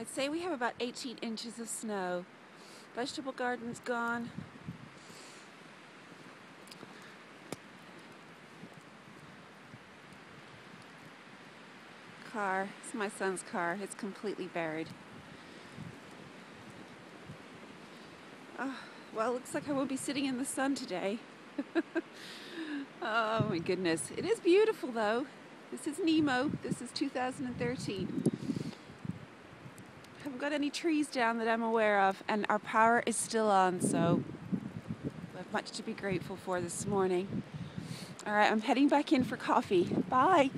I'd say we have about 18 inches of snow. Vegetable garden's gone. Car, it's my son's car. It's completely buried. Oh, well, it looks like I won't be sitting in the sun today. Oh my goodness. It is beautiful though. This is Nemo. This is 2013. Haven't got any trees down that I'm aware of, and our power is still on, so we have much to be grateful for this morning. All right, I'm heading back in for coffee. Bye.